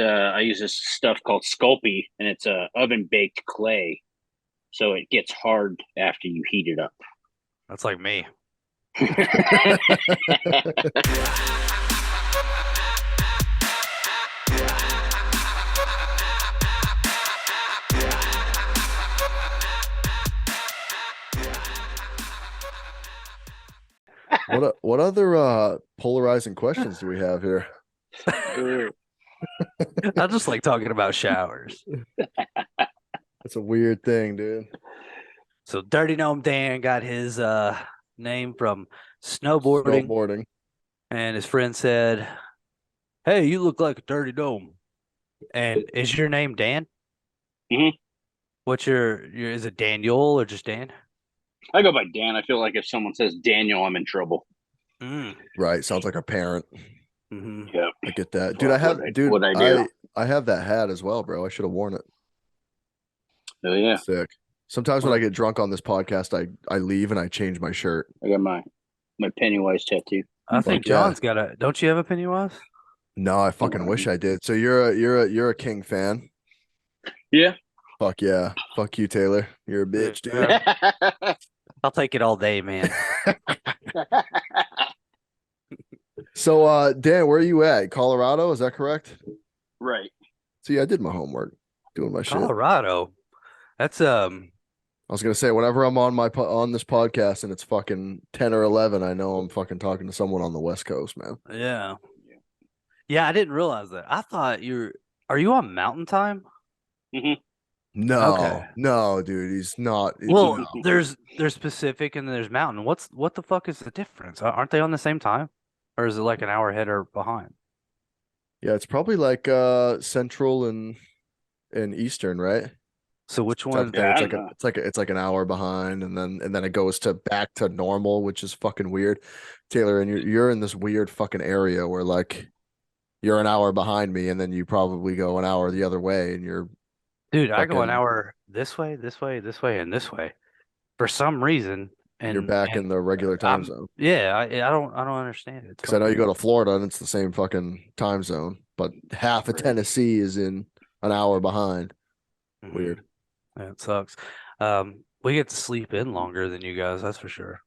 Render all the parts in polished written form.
I use this stuff called Sculpey, and it's a oven baked clay, so it gets hard after you heat it up. That's like me. What other polarizing questions do we have here? I just like talking about showers. That's a weird thing, dude. So Dirty Gnome Dan got his name from snowboarding, Snowboarding. and his friend said, "Hey, you look like a dirty gnome." And is your name Dan? Mhm. What's your is it Daniel or just Dan? I go by Dan. I feel like if someone says Daniel, I'm in trouble. Right. Sounds like a parent. Mm-hmm. Yeah. I get that. Dude, I have that hat as well, bro. I should have worn it. Oh yeah. Sick. Sometimes when I get drunk on this podcast, I leave and I change my shirt. I got my Pennywise tattoo. I think John's got a. Don't you have a Pennywise? No, I fucking wish I did. So you're a King fan? Yeah. Fuck yeah. Fuck you, Taylor. You're a bitch, dude. I'll take it all day, man. So Dan, where are you at? Colorado, is that correct? Right. See, I did my homework, doing my shit. Colorado. That's I was gonna say, whenever I'm on this podcast and it's fucking 10 or 11, I know I'm fucking talking to someone on the West Coast, man. Yeah. Yeah, I didn't realize that. I thought are you on Mountain Time? Mm-hmm. No, dude, he's not. Well, no. there's Pacific and there's Mountain. What the fuck is the difference? Aren't they on the same time? Or is it like an hour ahead or behind? Yeah, it's probably like Central and Eastern, right? So which one? Yeah, It's like an hour behind, and then it goes to back to normal, which is fucking weird. Taylor, and you're in this weird fucking area where like you're an hour behind me, and then you probably go an hour the other way, and you're Dude, I go an fucking hour this way, this way, this way, and this way for some reason. you're And back in the regular time zone. yeah, I don't understand it. Because I know you go to Florida and it's the same fucking time zone, but half of Tennessee is in an hour behind. Weird. Yeah, it sucks. We get to sleep in longer than you guys, that's for sure.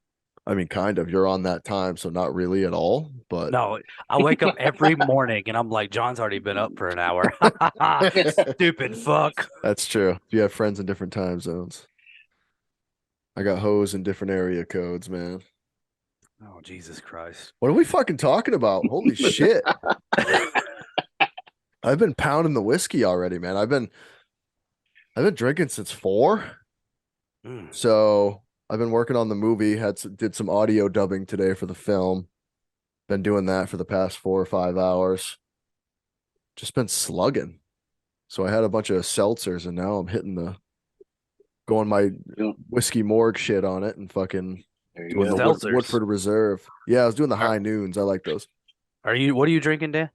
I mean, kind of. You're on that time, so not really at all. But No, I wake up every morning and I'm like, John's already been up for an hour. Stupid fuck. That's true. You have friends in different time zones. I got hoes in different area codes, man. Oh, Jesus Christ. What are we fucking talking about? Holy shit. I've been pounding the whiskey already, man. I've been drinking since 4. So I've been working on the movie, did some audio dubbing today for the film. Been doing that for the past 4 or 5 hours. Just been slugging. So I had a bunch of seltzers and now I'm going my whiskey morgue shit on it and fucking doing the Woodford Reserve. Yeah, I was doing the high noons. I like those. What are you drinking, Dan?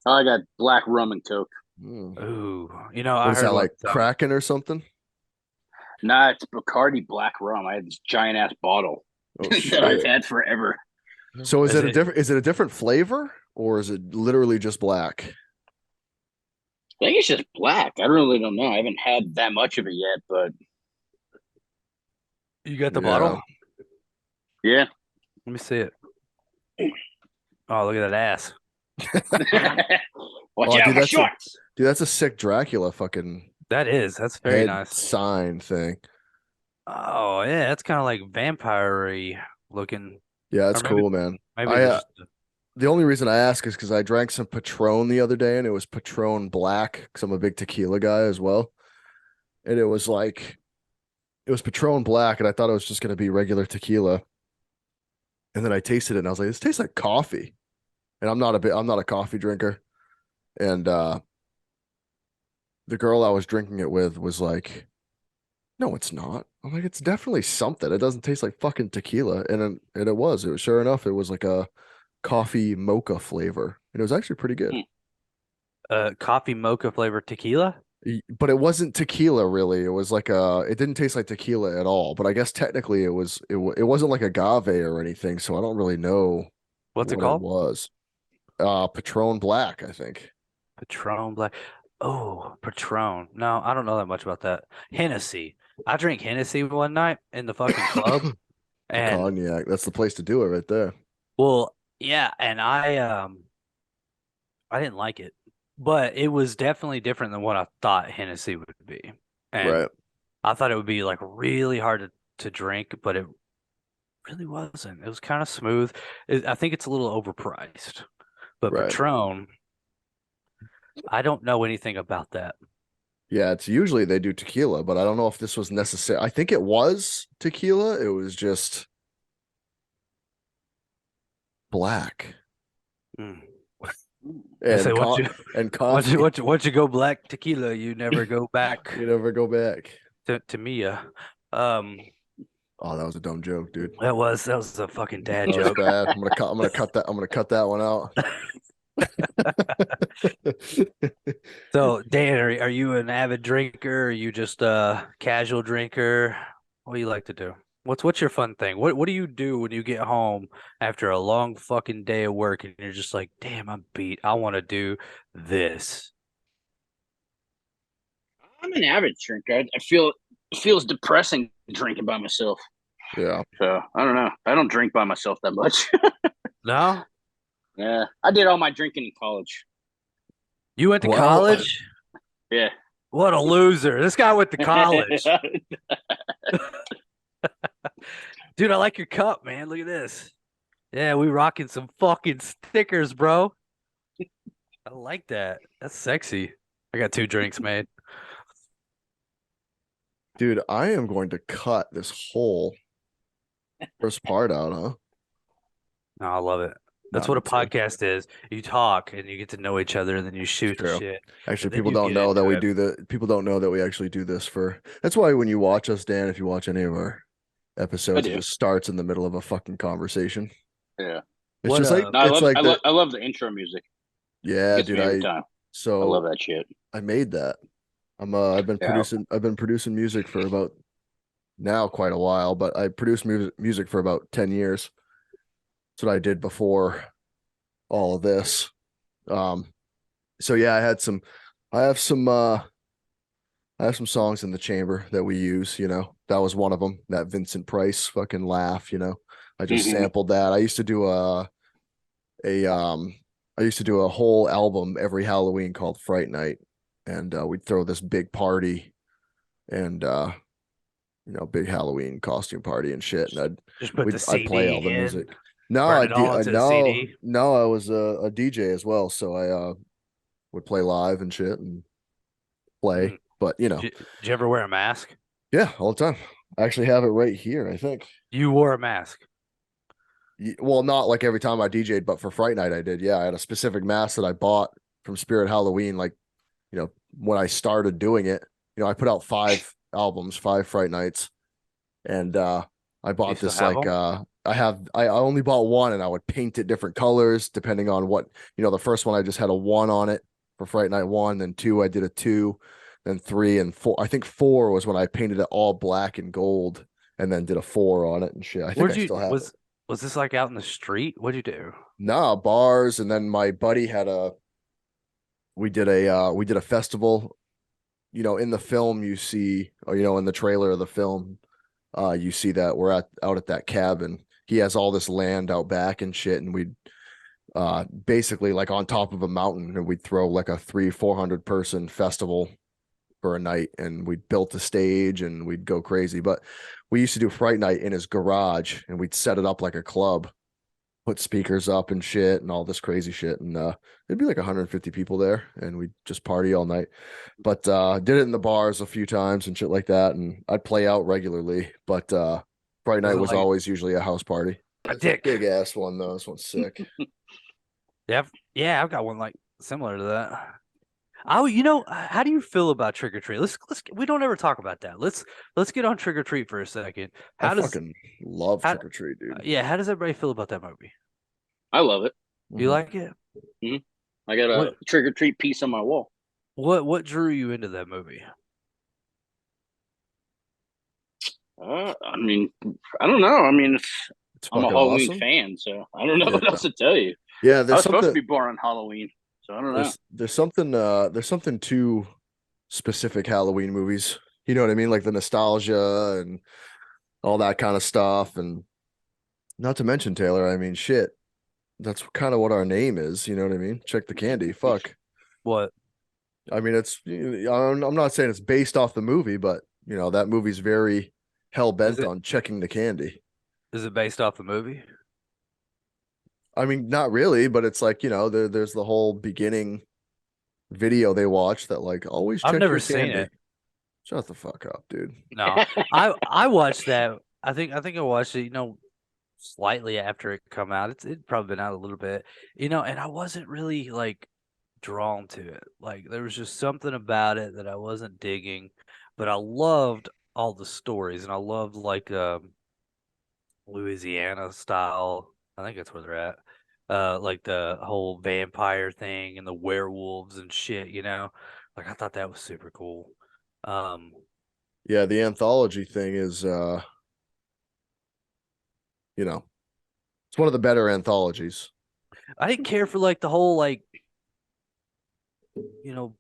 I got black rum and Coke. Ooh, I heard that like Kraken or something? Nah, it's Bacardi black rum. I had this giant ass bottle that I've had forever. So is it a different flavor or is it literally just black? I think it's just black. I really don't know. I haven't had that much of it yet, but you got the bottle? Yeah. Let me see it. Oh, look at that ass. Watch out for shorts. Dude, that's a sick Dracula fucking. That's very nice sign thing. Oh yeah, that's kind of like vampire-y looking. Yeah, it's cool, man. Maybe the only reason I ask is because I drank some Patron the other day and it was Patron Black because I'm a big tequila guy as well. And it was Patron Black and I thought it was just going to be regular tequila. And then I tasted it and I was like, this tastes like coffee. And I'm not a coffee drinker. And the girl I was drinking it with was like, no, it's not. I'm like, it's definitely something. It doesn't taste like fucking tequila. And it was sure enough, it was like a coffee mocha flavor. And it was actually pretty good. Coffee mocha flavor tequila? But it wasn't tequila really. It was like it didn't taste like tequila at all. But I guess technically it wasn't like agave or anything. So I don't really know what's it called? It was Patron Black, I think. Patron Black. Oh, Patron. No, I don't know that much about that. Hennessy. I drank Hennessy one night in the fucking club, The and cognac. That's the place to do it right there. well, yeah, and I didn't like it, but it was definitely different than what I thought Hennessy would be, and Right. I thought it would be like really hard to drink, but it really wasn't. It was kind of smooth. I think it's a little overpriced, but Right. Patron, I don't know anything about that. Yeah, it's usually they do tequila, but I don't know if this was necessary. I think it was tequila. It was just black Mm. I say and once you and once you coffee. once you go black tequila, you never go back You never go back. to Mia. Um, Oh, that was a dumb joke, dude. that was a fucking dad That was joke. bad. I'm gonna cut that. I'm gonna cut that one out. So, Dan, are you an avid drinker? Are you just a casual drinker? What do you like to do? What's your fun thing? What do you do when you get home after a long fucking day of work and you're just like, damn, I'm beat. I want to do this. I'm an avid drinker. I feel it feels depressing drinking by myself. Yeah. So I don't know. I don't drink by myself that much. No? Yeah, I did all my drinking in college. You went to Well, college? Yeah. What a loser. This guy went to college. Dude, I like your cup, man. Look at this. Yeah, we rocking some fucking stickers, bro. I like that. That's sexy. I got 2 drinks made. dude, I am going to cut this whole first part out, huh? No, I love it. That's No, what a me too. podcast is. You talk and you get to know each other and then you shoot the True. shit. Actually, And then people you don't get know that into we it. do the people don't know that we actually do this for that's why when you watch us, Dan, if you watch any of our episodes, it do. just starts in the middle of a fucking conversation. Yeah. It's What just like No, it's like the I love the intro music. yeah, Gets dude. me every time. I So love that shit. I made that. Yeah. I've been producing music for about now quite a while, but I produced music for about 10 years. That's what I did before all of this. Um so yeah, I have some I have some songs in the chamber that we use, you know. That was one of them. That Vincent Price fucking laugh, you know. I just Mhm. sampled that. A I used to do a whole album every Halloween called Fright Night, and we'd throw this big party and you know, big Halloween costume party and shit. And Just put the I'd play all CD the in, music. No, burn it all into the CD. no, I was a DJ as well, so I would play live and shit and Mm. play. But you know, Did you ever wear a mask? yeah, all the time. I actually have it right here, I think. You wore a mask. Well, not like every time I DJ'd, but for Fright Night I did. Yeah, I had a specific mask that I bought from Spirit Halloween, like, you know, when I started doing it. You know, I put out 5 albums, 5 Fright Nights, and I Do you bought still this have like them? I only bought one and I would paint it different colors depending on what, you know, the first one I just had a 1 on it for Fright Night 1, then 2 I did a 2, then 3 and 4. I think 4 was when I painted it all black and gold and then did a 4 on it and shit. I think Where'd I you still have it. was this like out in the street? What'd you do? Nah, bars, and then my buddy had a we did a festival. You know, in the film you see, or you know, in the trailer of the film, you see that we're out at that cabin. He has all this land out back and shit, and we'd basically like on top of a mountain, and we'd throw like a 300-400 person festival for a night, and we built a stage and we'd go crazy. But we used to do Fright Night in his garage, and we'd set it up like a club, put speakers up and shit and all this crazy shit, and it'd be like 150 people there, and we'd just party all night. But did it in the bars a few times and shit like that, and I'd play out regularly. But Fright Was Night it was like always usually a house party. a dick? Big ass one though. This one's sick. Yeah, I've got one like similar to that. Oh, how do you feel about trick or treat? We don't ever talk about that. Let's get on trick or treat for a second. I How does fucking love how Trick or Treat, dude. yeah, how does everybody feel about that movie? I love it. You Mhm. like it? I got a What trick or treat piece on my wall. what drew you into that movie? I mean, I don't know. I mean, It's I'm a fucking Halloween awesome. fan, so I don't know Yeah, what else to tell you. yeah. I There's was supposed to something. be born on Halloween. So I don't know. There's something to specific Halloween movies. You know what I mean? Like the nostalgia and all that kind of stuff. And not to mention, Taylor, I mean, shit, that's kind of what our name is. You know what I mean? Check the candy. Fuck. What? I mean, I'm not saying it's based off the movie, but that movie's very hell Is bent it on checking the candy. is it based off the movie? I mean, not really, but it's like, there's the whole beginning video they watch that like always I've check never your seen candy. it. Shut the fuck up, dude. No. I watched that. I think I watched it, slightly after it come out. It'd probably been out a little bit, and I wasn't really like drawn to it. Like there was just something about it that I wasn't digging, but I loved all the stories and I loved like Louisiana style. I think that's where they're at. Like the whole vampire thing and the werewolves and shit, Like I thought that was super cool. Um, Yeah, the anthology thing is it's one of the better anthologies. I didn't care for like the whole like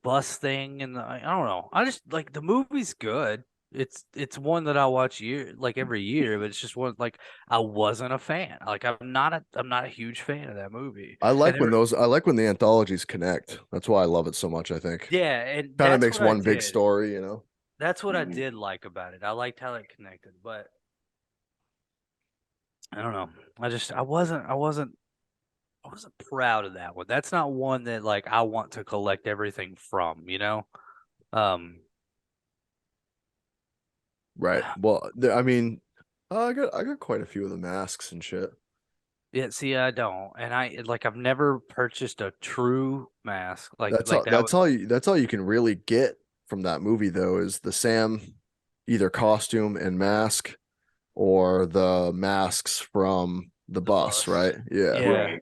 bus thing and I don't know. I just like the movie's good. It's one that I watch every year, but it's just one like I wasn't a fan. Like I'm not a huge fan of that movie. I And like when the anthologies connect. That's why I love it so much, I think. yeah, and Kind of that's makes what I one big did. story. That's what I Mhm. did like about it. I liked how it connected, but I don't know. I wasn't proud of that one. That's not one that like I want to collect everything from. Um Right. Well, I mean, I got quite a few of the masks and shit. Yeah, see, I don't, and I've never purchased a true mask That's like all. that. That's all you can really get from that movie, though, is the Sam, either costume and mask, or the masks from the The bus. bus, Right? Yeah. yeah, Right.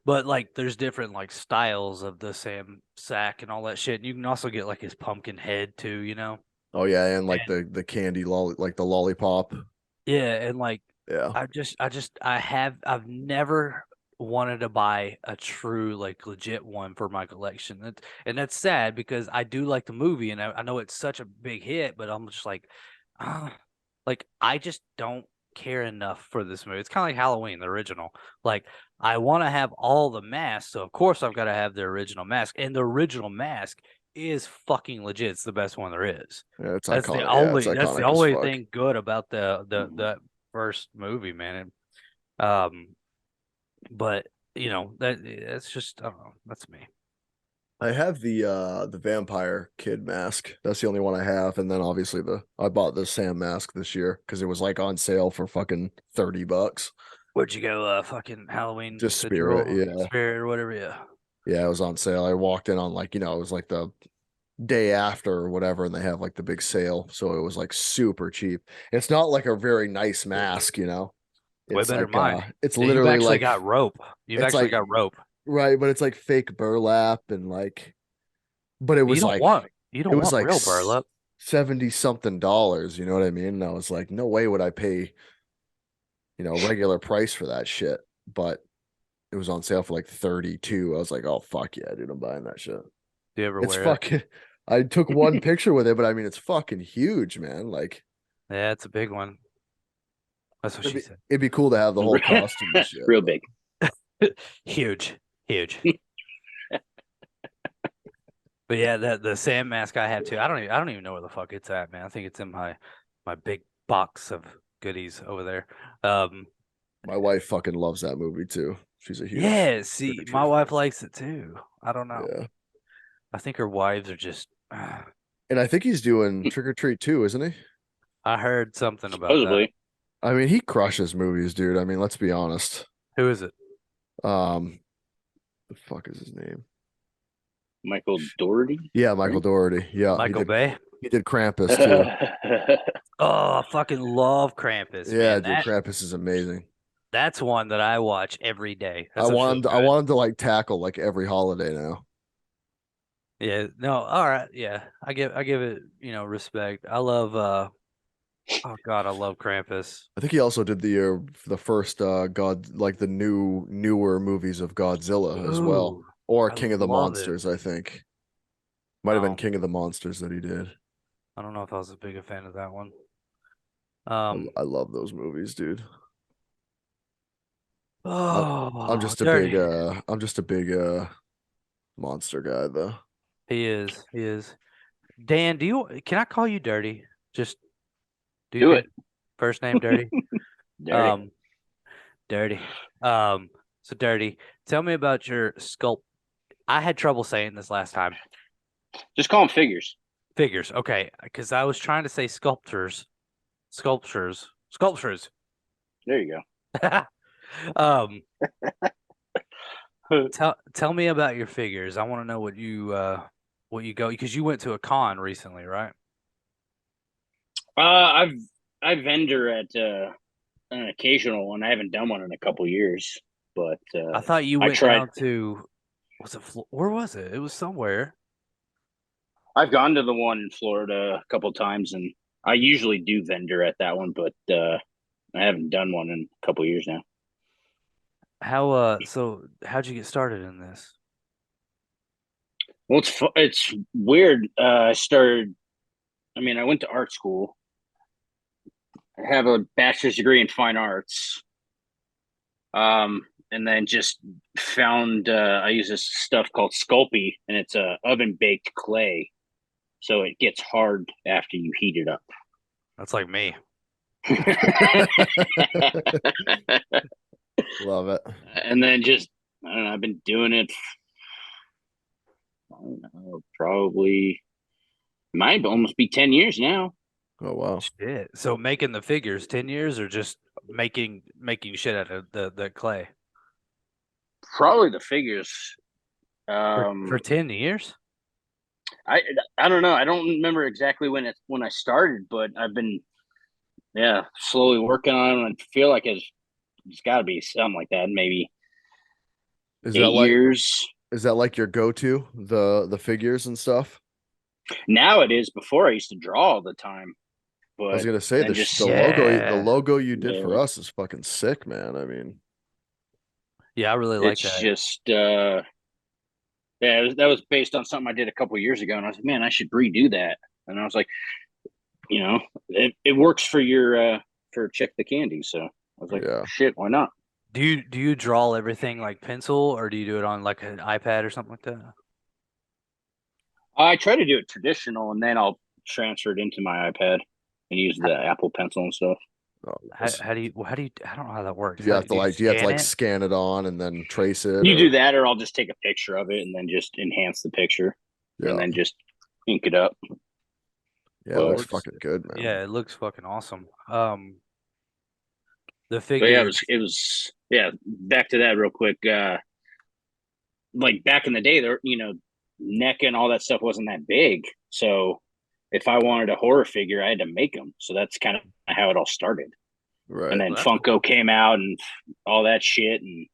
but like there's different like styles of the Sam sack and all that shit. And you can also get like his pumpkin head too. Oh yeah, and like And the candy like the lollipop. yeah, and like Yeah. I've never wanted to buy a true like legit one for my collection. And that's sad because I do like the movie and I know it's such a big hit, but I'm just like, ah, like I just don't care enough for this movie. It's kind of like Halloween, the original. Like I want to have all the masks, so of course I've got to have the original mask, and the original mask is fucking legit. It's the best one there is. Yeah, it's That's the iconic. Yeah, it's only that's the iconic as only fuck. thing good about the Mhm. the first movie, man. Um, but that's just I don't know. That's me. I have the vampire kid mask. That's the only one I have. And then obviously I bought the Sam mask this year because it was like on sale for fucking $30. Where'd you go? Fucking Halloween Just Spirit, Central yeah. Spirit or whatever. Yeah. Yeah, it was on sale. I walked in on like, it was like the day after or whatever, and they have like the big sale. So it was like super cheap. It's not like a very nice mask. Way It's better than like mine. it's Yeah, you've literally actually like got rope. You've it's actually like got rope. right, but it's like fake burlap and like but You don't want you it don't was want like real burlap. 70 something dollars, you know what I mean? And I was like, no way would I pay, regular price for that shit. But it was on sale for like 32. I was like, oh fuck yeah, dude, I'm buying that shit. Do you ever It's wear it? fucking I took one picture with it, but I mean it's fucking huge, man. Like Yeah, it's a big one. That's what it'd she be, said. it'd be cool to have the whole costume and shit. Real But big. Huge, huge. But yeah, the sand mask I have too. I don't even know where the fuck it's at, man. I think it's in my big box of goodies over there. my wife fucking loves that movie too. She's a huge Yeah, Trick or see, my Treat wife fan. likes it too. I don't know. Yeah. I think her wives are just And I think he's doing Trick or Treat too, isn't he? I heard something about that. Supposedly. I mean, he crushes movies, dude. I mean, let's be honest. Who is it? The fuck is his name? Michael Dougherty. Yeah, Michael Right? Dougherty. Yeah, Michael Bay? he did Krampus too. Oh, I fucking love Krampus, Yeah, man. dude, That Krampus is amazing. that's one that I watch every day. I That's a so wanted I good. wanted to like tackle like every holiday now. Yeah, no, all right, yeah. I give it, respect. I love oh God, I love Krampus. I think he also did the first God like the newer movies of Godzilla as well. Ooh. Or I King of the love it. Monsters, I think. Might have been Oh, King of the Monsters that he did. I don't know if I was a big fan of that one. I love those movies, dude. I, I'm Oh, just a big dirty. monster guy though. He is. He is. Dan, can I call you Dirty? Just do you Do it. think first name Dirty? Dirty. Um, Dirty. Um, so Dirty. Tell me about your sculpt. I had trouble saying this last time. Just call them figures. Figures. Okay, because I was trying to say sculptures, sculptures. There you Um, go. tell me about your figures. I want to know what you go because you went to a con recently, right? I've I vendor at an occasional one. I haven't done one in a couple years, but I thought you I went tried. down to where was it? It was somewhere. I've gone to the one in Florida a couple times, and I usually do vendor at that one, but I haven't done one in a couple years now. So how'd you get started in this? Well, it's weird. I started. I mean, I went to art school. I have a bachelor's degree in fine arts. And then just found I use this stuff called Sculpey, and it's a oven baked clay, so it gets hard after you heat it up. That's like me. Love it. And then just I don't know, I've been doing it. I don't know, probably might almost be 10 years now. Oh wow. Shit. So making the figures 10 years or just making shit out of the clay Probably the figures. for 10 years? I I don't know. I don't remember exactly when I started, but I've been slowly working on it. I feel like it's got to be something like that. Maybe Is that eight like years. is that like your go-to, the figures and stuff? Now it is. Before I used to draw all the time, I was but gonna say then the just Yeah. logo you did for yeah, us is fucking sick, man. I mean, Yeah, I really like it's that. just that was based on something I did a couple years ago, and I was like, man, I should redo that. And I was like, it works for your for check the candy. So I was like, yeah. shit, why not? Do you draw everything like pencil or do you do it on like an iPad or something like that? I try to do it traditional, and then I'll transfer it into my iPad and use the Apple Pencil and stuff. Oh, How, nice. how do you I don't know how that works. Do you have to Do you do you have to scan like it? scan it on and then trace it You do or that, or I'll just take a picture of it and then just enhance the picture, and yeah. then just ink it up. Yeah, it It But looks looks fucking good, man. Yeah, it looks fucking awesome. The but yeah, figures. it was yeah. Back to that real quick. Like back in the day, there NECA and all that stuff wasn't that big, so if I wanted a horror figure, I had to make them. So that's kind of how it all started. And Right. then Well, that's Funko cool. came out and all that shit, and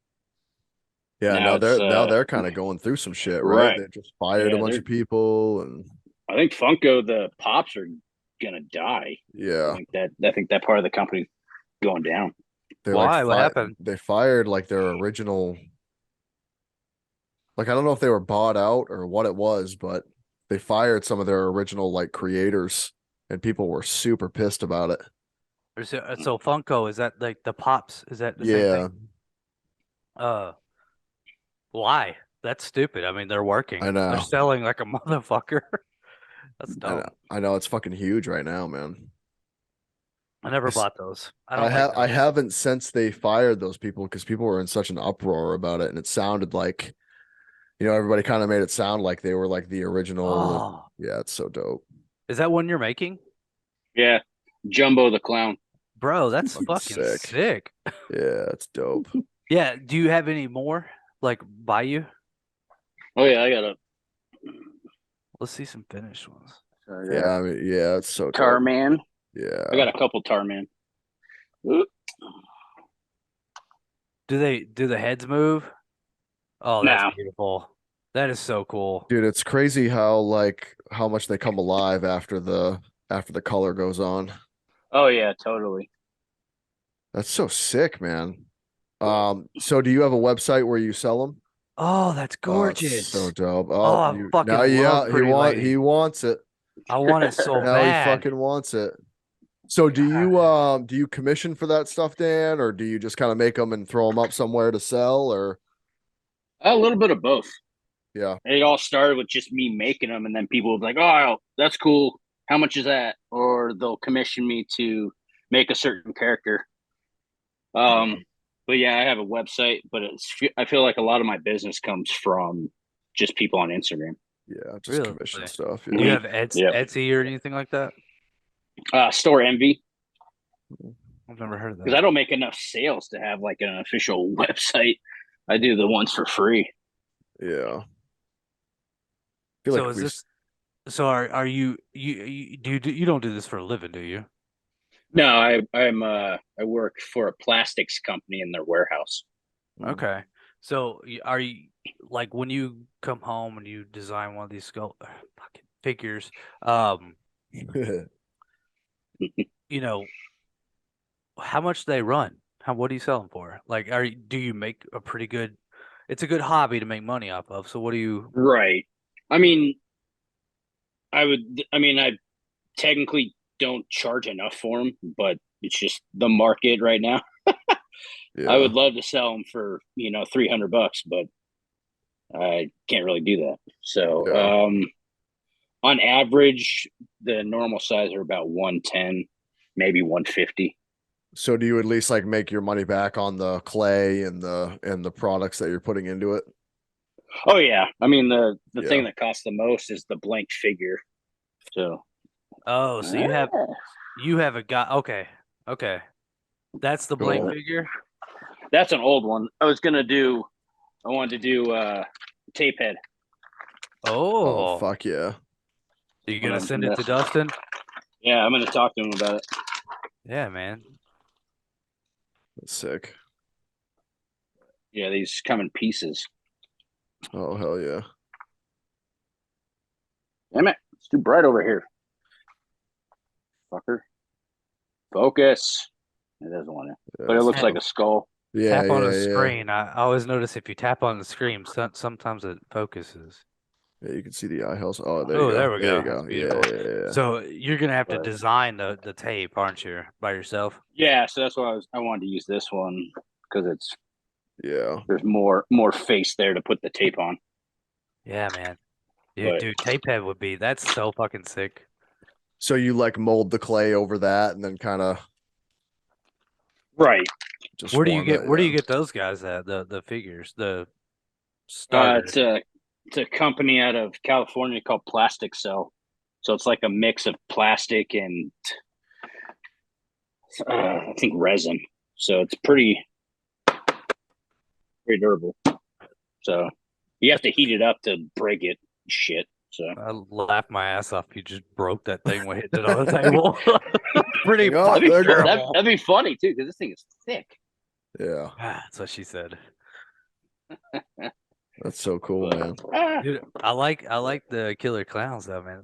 Yeah, now it's now they're kind of going through some shit, right? right. They just fired a Yeah, bunch they're. of people and I think Funko the pops are gonna die. yeah, I think that part of the company going down. they like Why? What happened? they fired like their original, like I don't know if they were bought out or what it was, but they fired some of their original like creators and people were super pissed about it. So Funko, is that like the pops? Is that the same Yeah, thing? Uh, why? That's stupid. I mean, they're working. I They're know. selling like a motherfucker. That's I know. dumb. I know it's fucking huge right now, man. I I, never s- bought those. I don't like I those. haven't since they fired those people because people were in such an uproar about it and it sounded like, everybody kind of made it sound like they were like the original and Oh, yeah, it's so dope. is that one you're making? Yeah, Jumbo the clown. Bro, that's Fucking fucking sick. sick. Yeah, it's dope. Yeah, do you have any more like by you? Oh yeah, I got a Let's see some finished ones. Yeah, I mean, yeah, it's so Tar dope. Man. I Yeah. got a couple Tar Man. Ooh. Do the heads move? Oh, that's Now, beautiful. That is so cool. Dude, it's crazy how much they come alive after the color goes on. oh yeah, totally. That's so sick, man. So do you have a website where you sell them? Oh, that's Oh, it's so gorgeous. dope. Oh, Oh, I you fucking now, love yeah, Pretty he Lady. wants it. I want it so Now he bad. fucking wants it. So do you commission for that stuff, Dan, or do you just kind of make them and throw them up somewhere to sell, or A little bit of both. yeah, It all started with just me making them, and then people would be like, "Oh, that's cool. How much is that?" Or they'll commission me to make a certain character. Um, but yeah, I have a website, but I feel like a lot of my business comes from just people on Instagram. yeah, just Really? commission stuff. Do you Yeah. have Yeah. Etsy or anything like that? Store Envy, I've never heard of because I that. don't make enough sales to have like an official website. I do the ones for free. Yeah. I feel like So if is we this so are you don't do this for a living, do you? No, I work for a plastics company in their warehouse. Okay. So are you like when you come home and you design one of these fucking figures, um, you know, how much they run? What do you sell them for? Like, do you make a pretty good? It's a good hobby to make money off of. So what do you? Right. I mean, I technically don't charge enough for them, but it's just the market right now. I yeah. would love to sell them for, $300, but I can't really do that. So, Yeah. on average, the normal size are about 110, maybe 150. So do you at least like make your money back on the clay and the products that you're putting into it? Oh yeah. I mean, the Yeah. thing that costs the most is the blank figure. So, Oh, so you have a guy. Okay, okay, that's the blank Cool. figure. that's an old one. I wanted to do tape head. Oh, Oh, fuck yeah. are you When gonna I'm send it to messing. Dustin? Yeah, I'm gonna talk to him about it. Yeah, man. That's sick. Yeah, these come in pieces. Oh, hell yeah. Damn it, it's too bright over here, fucker. Focus. It doesn't want to, Yeah, but it that's looks Tap, like dope. a skull. Yeah, tap on the yeah, yeah. screen. I always notice if you tap on the screen, sometimes it focuses. Yeah, you can see the eye holes. Oh, there you Oh, go. there we There you go. That's go. Yeah, beautiful. yeah, yeah. So you're gonna have to But design the tape, aren't you, by yourself? yeah, so that's why I wanted to use this one because Yeah. there's more face there to put the tape on. Yeah, man. But Dude, tape head that's so fucking sick. So you like mold the clay over that and then kind of right, just form it. Where do you Yeah. get those guys at? The figures, the starter. it's a company out of California called Plastic Cell. So it's like a mix of plastic and I think resin. So it's pretty durable. So you have to heat it up to break it. Shit. So I laughed my ass off. You just broke that thing when hitting it on the table. Pretty Like, oh, that'd fucking be there you go. durable. that'd be funny too because this thing is thick. Yeah. That's what she said. That's so cool, But man. Dude, I like the killer clowns though, man.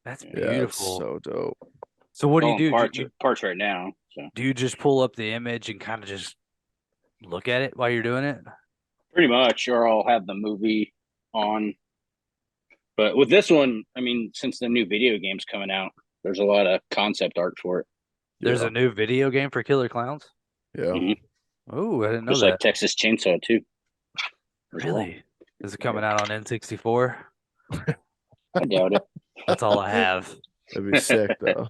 That's Yeah, it's beautiful. so dope. So what it's do you all in do? parts right now. So Do you just pull up the image and kind of just look at it while you're doing it? pretty much, or I'll have the movie on. But with this one, I mean, since the new video game's coming out, there's a lot of concept art for it. There's Yeah. a new video game for killer clowns? Yeah. Hmm. Oh, I didn't know Just like that. Texas Chainsaw too. As well. Really? Is it coming out on N64? I doubt it. That's all I have. That'd be sick though.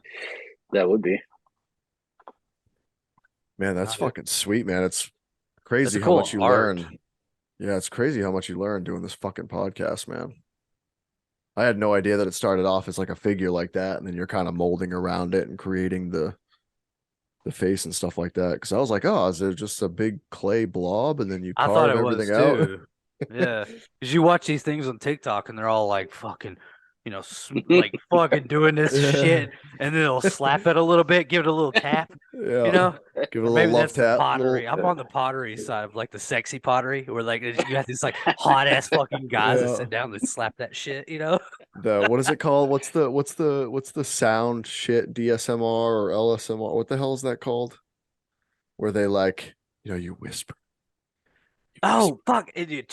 That would be. Man, that's fucking sweet, man. It's crazy That's how cool much you art. learn. Yeah, it's crazy how much you learn doing this fucking podcast, man. I had no idea that it started off as like a figure like that, and then you're kind of molding around it and creating the face and stuff like that. Because I was like, oh, is it just a big clay blob, and then you I thought carve it was everything out? too. Yeah, because you watch these things on TikTok and they're all like fucking, like fucking doing this Yeah, shit, and then they'll slap it a little bit, give it a little tap, you yeah. know, Give it a or little maybe love that's the tap, pottery. little I'm on the pottery side of like the sexy pottery, where like you have these like hot ass fucking guys that yeah. sit down and slap that shit. The what is it called? What's the sound shit? DSMR or LSMR? What the hell is that called? Where they like, you whisper, Oh fuck! And you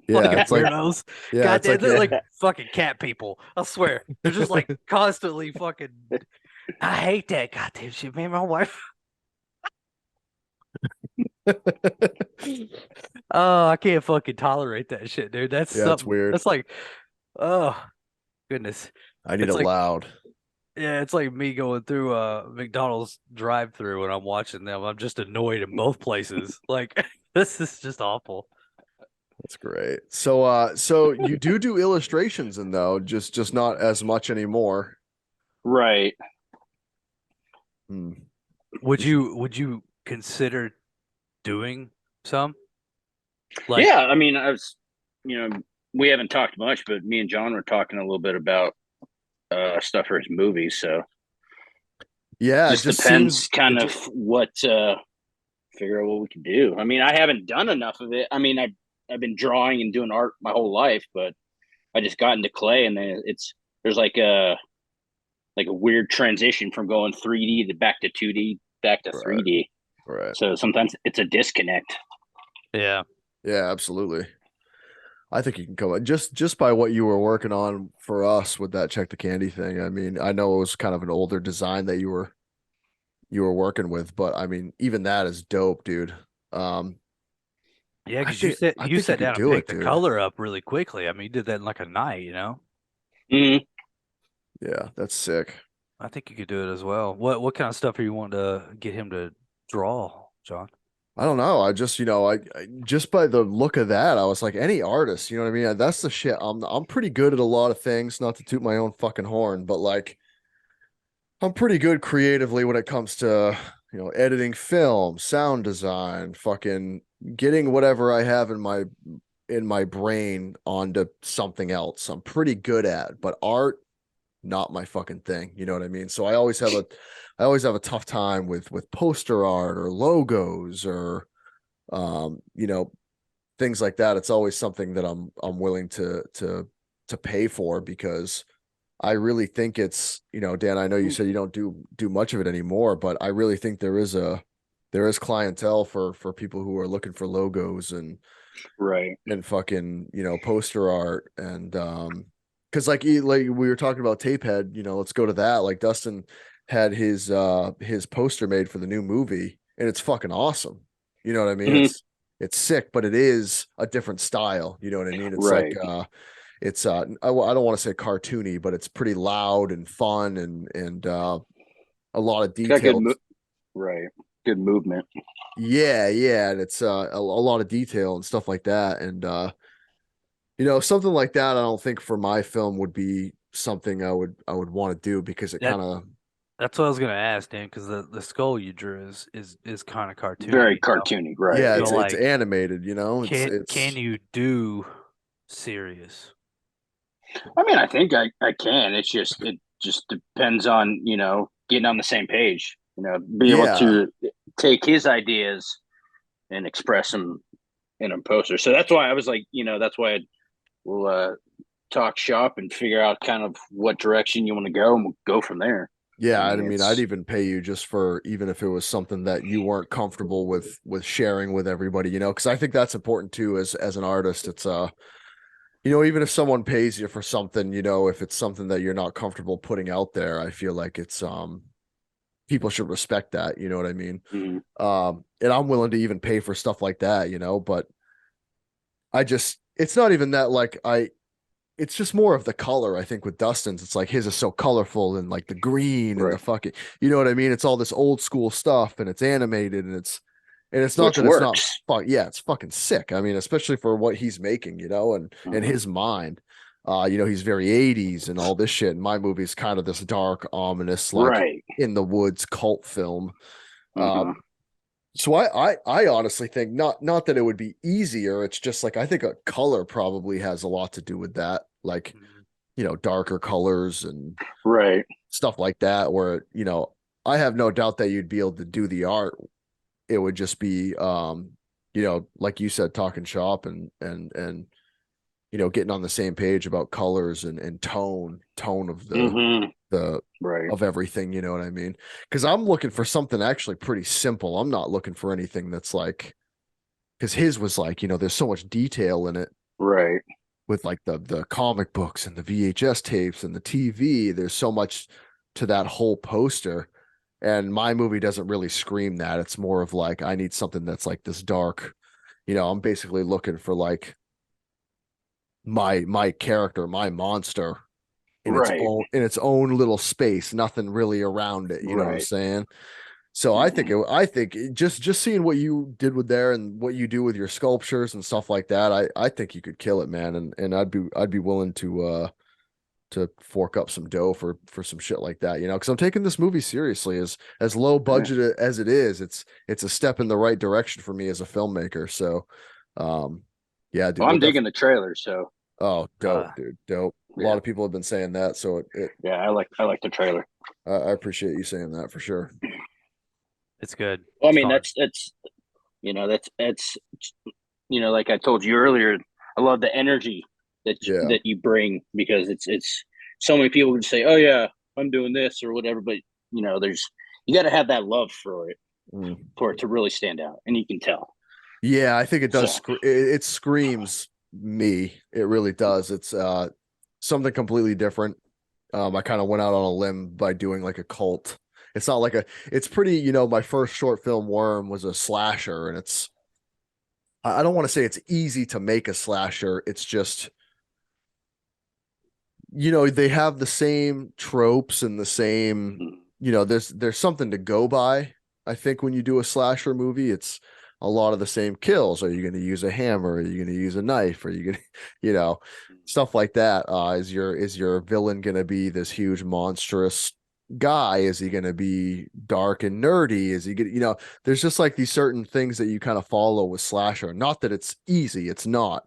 Yeah, fucking it's like weirdos. yeah, God it's damn, like they're like fucking cat people. I swear, they're just like constantly fucking. I hate that goddamn shit, man. My wife. Oh, I can't fucking tolerate that shit, dude. That's yeah, it's something. weird. That's like, oh goodness. I need It's it like, loud. yeah, it's like me going through a McDonald's drive-through when I'm watching them. I'm just annoyed in both places. Like, this is just awful. That's great. So so you do illustrations and though, just not as much anymore. Right. Hmm. Would you consider doing some? Like, Yeah, I mean, we haven't talked much, but me and John were talking a little bit about stuff for his movies. So Yeah, it just just seems depends kind of what figure out what we can do. I mean, I haven't done enough of it. I mean, I've been drawing and doing art my whole life, but I just got into clay, and then there's like a weird transition from going 3D to back to 2D back to right, 3D. right. So sometimes it's a disconnect. yeah, Yeah, absolutely. I think you can come just by what you were working on for us with that check the candy thing. I mean, I know it was kind of an older design that you were working with, but I mean, even that is dope, dude. Um, yeah, I because you think said I you think you sat could down and do it, picked the dude. color up really quickly. I mean, you did that in like a night, you know? Mhm. Yeah, that's sick. I think you could do it as well. What kind of stuff are you wanting to get him to draw, John? I don't know. I just, I just by the look of that, I was like, any artist, you know what I mean? That's the shit. I'm pretty good at a lot of things, not to toot my own fucking horn, but like I'm pretty good creatively when it comes to, editing film, sound design, fucking getting whatever I have in my brain onto something else. I'm pretty good at, but art, not my fucking thing. You know what I mean? So I always have a tough time with poster art or logos or you know, things like that. It's always something that I'm willing to pay for because I really think it's, Dan, I know you said you don't do much of it anymore, but I really think there is clientele for people who are looking for logos Right. and fucking, poster art and because like we were talking about Tapehead, let's go to that. Like Dustin had his poster made for the new movie and it's fucking awesome. You know what I mean? Mhm. It's sick, but it is a different style. You know what I mean? It's like Right. it's I don't want to say cartoony, but it's pretty loud and fun and a lot of It's got good, detail. right. Good movement. Yeah, and it's a lot of detail and stuff like that. And something like that, I don't think for my film would be something I would want to do because it That kind of that's what I was gonna ask, Dan, because the skull you drew is kind of cartoony, Very you know? cartoony. Right. yeah, So Yeah. it's like, animated, it's can you do serious? I mean, I think I can. It just depends on, getting on the same page, be able yeah, to take his ideas and express them in a poster. So that's why I was like, that's why we'll talk shop and figure out kind of what direction you want to go, and we'll go from there. yeah. I I mean, mean, I'd it's even pay you just for even if it was something that you weren't comfortable with sharing with everybody, because I think that's important too as an artist. It's even if someone pays you for something, if it's something that you're not comfortable putting out there, I feel like it's people should respect that, you know what I mean? mm, And I'm willing to even pay for stuff like that, but it's not even that like it's just more of the color. I think with Dustin's, it's like his is so colorful and like the green and the right, fucking, you know what I mean? It's all this old school stuff and it's animated and it's not which that it's not works. fun. Yeah, it's fucking sick. I mean, especially for what he's making, and Hmm. his mind. He's very 80s and all this shit. And my movie is kind of this dark, ominous, like Right. in the woods cult film. Hmm. So I honestly think not that it would be easier. It's just like I think a color probably has a lot to do with that. Like, Mhm. darker colors and Right. stuff like that, where, I have no doubt that you'd be able to do the art. It would just be like you said, talking shop and getting on the same page about colors and tone of Hmm. the Right. of everything, you know what I mean? Because I'm looking for something actually pretty simple. I'm not looking for anything that's like because his was like, there's so much detail in it Right. with like the comic books and the VHS tapes and the TV. There's so much to that whole poster. And my movie doesn't really scream that. It's more of like, I need something that's like this dark. I'm basically looking for like my character, my monster Right. in its own little space, nothing really around it. You know what I'm Right. saying? So I think just seeing what you did with there and what you do with your sculptures and stuff like that, I think you could kill it, man. And I'd be willing to fork up some dough for some shit like that, because I'm taking this movie seriously. As low budget as it is, it's a step in the right direction for me as a filmmaker. So, yeah, dude. Well, I'm digging the trailer, so Oh, dope, dude, dope. A lot yeah. of people have been saying that, so Yeah, I like the trailer. I appreciate you saying that for sure. It's good. Well, I It's mean, fun. that's like I told you earlier, I love the energy Yeah. that you bring, because it's so many people would say, "Oh yeah, I'm doing this" or whatever, but there's you got to have that love for it Mm. to really stand out, and you can tell. Yeah, I think it does. So It screams me. It really does. It's something completely different. I kind of went out on a limb by doing like a cult. It's not like it's pretty, my first short film Worm was a slasher, and I don't want to say it's easy to make a slasher. It's just, they have the same tropes and the same, there's something to go by. I think when you do a slasher movie, it's a lot of the same kills. Are you going to use a hammer? Are you going to use a knife? Are you going to, stuff like that? Is your villain going to be this huge monstrous guy? Is he going to be dark and nerdy? Is he going there's just like these certain things that you kind of follow with slasher. Not that it's easy, it's not.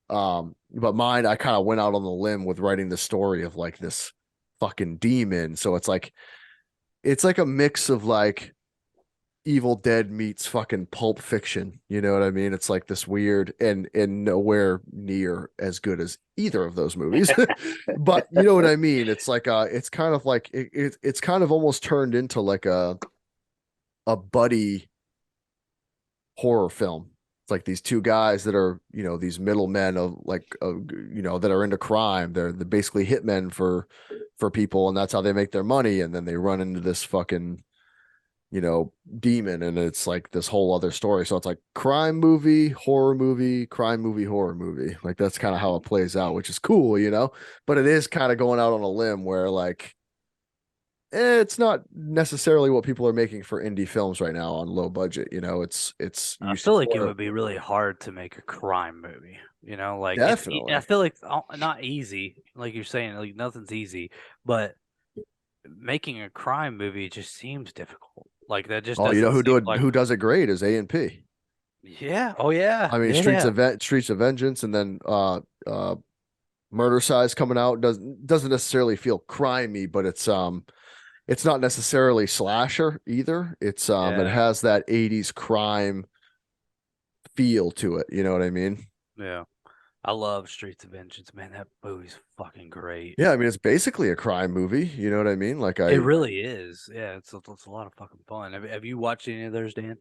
But mine, I kind of went out on the limb with writing the story of like this fucking demon. So it's like a mix of like Evil Dead meets fucking Pulp Fiction. You know what I mean? It's like this weird and nowhere near as good as either of those movies. But you know what I mean? It's like it's kind of like it's kind of almost turned into like a buddy horror film. It's like these two guys that are, these middlemen of like, that are into crime. They're basically hitmen for people, and that's how they make their money. And then they run into this fucking, demon, and it's like this whole other story. So it's like crime movie, horror movie, crime movie, horror movie. Like that's kind of how it plays out, which is cool, but it is kind of going out on a limb where like, it's not necessarily what people are making for indie films right now on low budget. It's I you feel like it support would be really hard to make a crime movie. Like I definitely. feel like not easy, like you're saying, like nothing's easy, but making a crime movie just seems difficult. Like that just Oh, you know doesn't seem like. who does it great is A&P. Yeah. Oh yeah. I mean, Yeah. Streets of Vengeance, and then Murder Size coming out doesn't necessarily feel crimey, but it's not necessarily slasher either. It Yeah. has that 80s crime feel to it. You know what I mean? Yeah. I love Streets of Vengeance, man. That movie's fucking great. Yeah, I mean it's basically a crime movie. You know what I mean? Like It really is. Yeah, it's a lot of fucking fun. Have you watched any of theirs, Dan?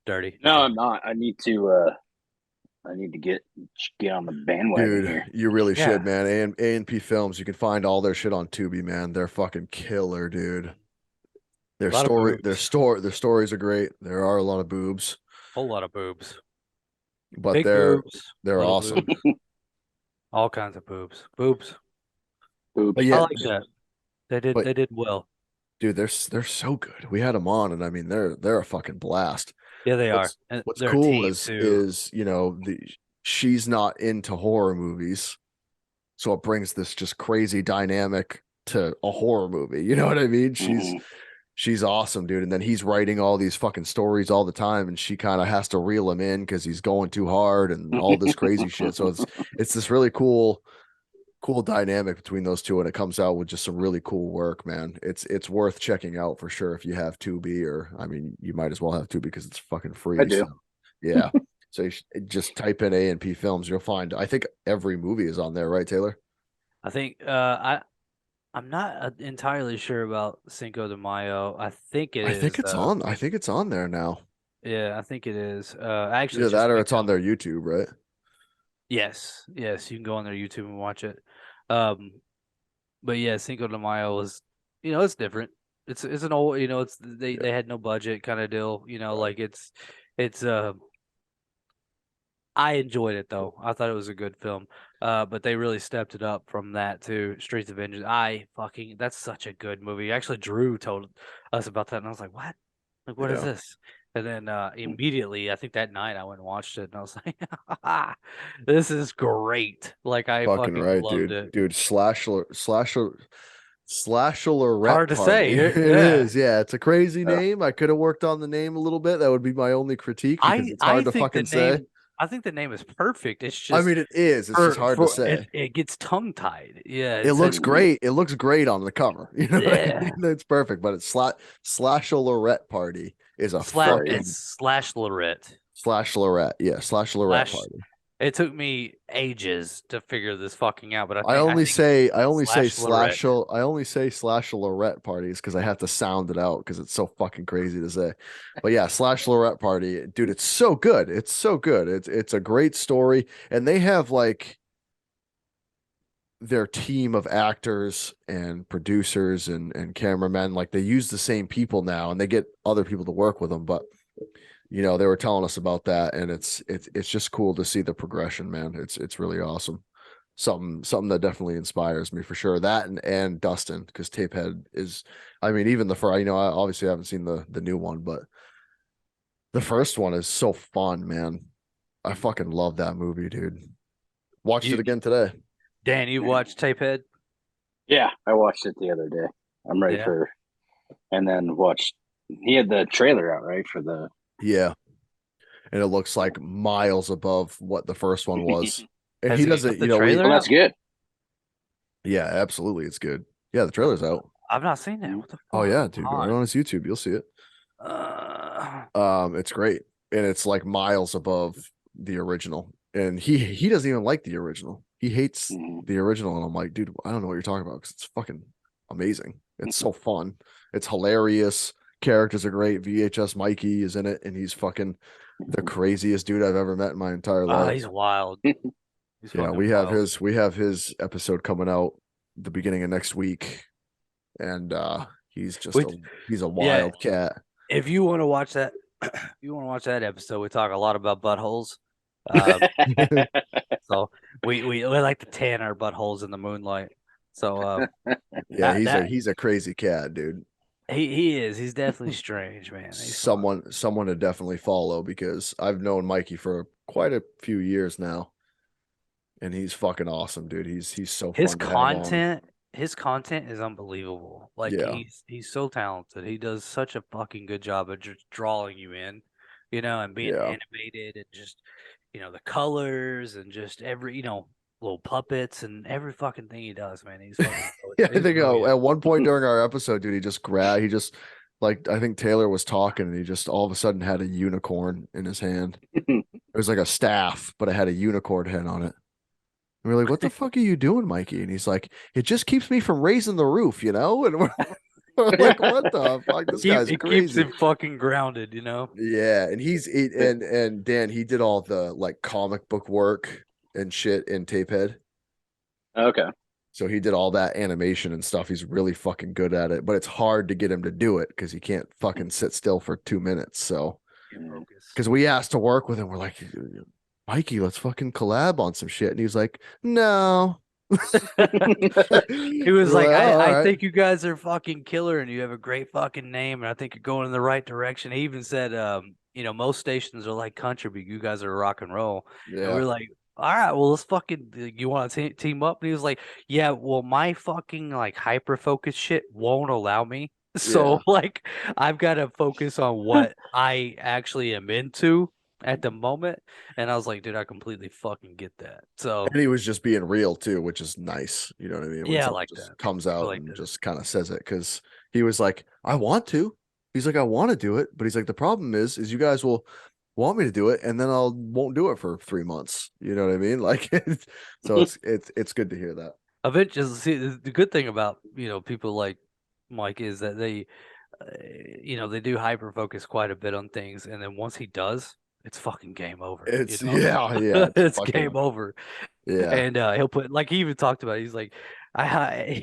Dirty. no, I'm not. I need to get on the bandwagon dude, here. you really should, Yeah. man. A&P Films, you can find all their shit on Tubi, man. They're fucking killer, dude. A lot of boobs. Their stories are great. There are a lot of boobs, Whole lot of boobs. but Big they're boobs. they're Little awesome. boobs. All kinds of boobs. Boobs. But Oops. I yeah, like that. They did. but They did well. dude, they're so good. We had them on, and I mean they're a fucking blast. Yeah, they are. What's And what's they're a cool team too. is she's not into horror movies, so it brings this just crazy dynamic to a horror movie. You know what I mean? Mhm. She's awesome, dude. And then he's writing all these fucking stories all the time, and she kind of has to reel him in because he's going too hard and all this crazy shit. So it's this really cool dynamic between those two, and it comes out with just some really cool work, man. It's worth checking out for sure if you have Tubi, or I mean, you might as well have Tubi because it's fucking I free. do. So yeah. So just type in A&P Films, you'll find. I think every movie is on there, right, Taylor? I think. I'm not entirely sure about Cinco de Mayo. I think it I think is it's though. on. I think it's on there now. Yeah, I think it is. I actually Either just that or picked it's on up. their YouTube, right? Yes, yes, you can go on their YouTube and watch it. But yeah, Cinco de Mayo is, it's different. It's an old, it's Yeah. they had no budget kind of deal. Right. Like it's I enjoyed it though. I thought it was a good film. But they really stepped it up from that to Streets of Vengeance. That's such a good movie. Actually, Drew told us about that, and I was like, "What? Like, what is Yeah. this?" And then immediately, I think that night I went and watched it, and I was like, "This is great!" Like I Fucking fucking right, loved dude. it. Dude, Slashlerette Hard to say. Party. It Yeah. is. Yeah, it's a crazy name. I could have worked on the name a little bit. That would be my only critique because I it's I hard to think the fucking say. name I think the name is perfect. It's I just mean, it is. It's just for hard to for it say. it gets tongue tied. Yeah, It it's looks a great. It looks great on the cover. You know what I yeah. mean? It's perfect, but it's Slashlerette Party is a Slash Right. fucking it's slash Lorette. Slashlerette. Yeah, Slashlerette Slash Party. it took me ages to figure this fucking out, but I I think I only think say I only say slash Lorette. slash Lorette parties because I have to sound it out because it's so fucking crazy to say. But yeah, slash Lorette party, dude, it's so good. It's so good. It's a great story, and they have like their team of actors and producers and cameramen. Like they use the same people now, and they get other people to work with them. But they were telling us about that, and it's just cool to see the progression, man. It's really awesome. Something that definitely inspires me for sure. That and Dustin, because Tapehead is, I mean, even I obviously haven't seen the new one, but the first one is so fun, man. I fucking love that movie, dude. Watched it You again today. Dan, you watched Tapehead? Yeah, I watched it the other day. I'm ready Yeah. for, and then watched. He had the trailer out, right, for the. Yeah, and it looks like miles above what the first one was. And Has he he got doesn't, the we trailer Well, that's out? good. yeah, absolutely, it's good. Yeah, the trailer's out. I've not seen that. What the Oh fuck? yeah, I'm dude, right behind. on his YouTube, you'll see it. Uh, It's great, and it's like miles above the original. And he doesn't even like the original. He hates Mhm. the original, and I'm like, dude, I don't know what you're talking about because it's fucking amazing. It's so fun. It's hilarious. Characters are great. VHS Mikey is in it, and he's fucking the craziest dude I've ever met in my entire life. he's wild. He's Yeah, fucking wild. we have his episode coming out the beginning of next week, and he's just Which, he's a yeah, wild cat. if you want to watch that, if you want to watch that episode, we talk a lot about buttholes. Um, so we like to tan our buttholes in the moonlight. So Yeah, that he's a crazy cat, dude. he is. He's definitely strange, man. He's fun. Someone to definitely follow because I've known Mikey for quite a few years now, and he's fucking awesome, dude. He's so His fun to have on. content is unbelievable. Like Yeah, he's so talented. He does such a fucking good job of just drawing you in, and being yeah, animated and just the colors and just every little puppets and every fucking thing he does, man. He's fucking yeah. I he's think brilliant. at one point during our episode, dude, he just like I think Taylor was talking, and he just all of a sudden had a unicorn in his hand. It was like a staff, but it had a unicorn head on it. And we're like, what the fuck are you doing, Mikey? And he's like, it just keeps me from raising the roof, And we're like, what the fuck? This guy's It keeps crazy. him fucking grounded, Yeah, and and Dan, he did all the like comic book work and shit in Tapehead. Okay. So he did all that animation and stuff. He's really fucking good at it, but it's hard to get him to do it because he can't fucking sit still for 2 minutes. So Focus. because we asked to work with him, we're like, Mikey, let's fucking collab on some shit. And he was like, no. He was We're like, "Oh, all I right." think you guys are fucking killer and you have a great fucking name and I think you're going in the right direction. He even said, most stations are like country, but you guys are rock and roll. And we Yeah. were like, all right, well, let's fucking, you want to team up? And he was like, yeah, well, my fucking like hyper focus shit won't allow me. So Yeah. like, I've got to focus on what I actually am into at the moment. And I was like, dude, I completely fucking get that. So And he was just being real too, which is nice. You know what I mean? When yeah, I someone like just that. comes I out like and that. just kind of says it because he was like, I want to. He's like, I want to do it. But he's like, the problem is you guys will want me to do it and then I'll won't do it for 3 months. You know what I mean? Like so it's good to hear that. Eventually, see, the good thing about people like Mike is that they do hyper focus quite a bit on things, and then once he does, it's fucking game over. It's yeah, it's It's fucking game over. yeah. And he'll put like he even talked about it, he's like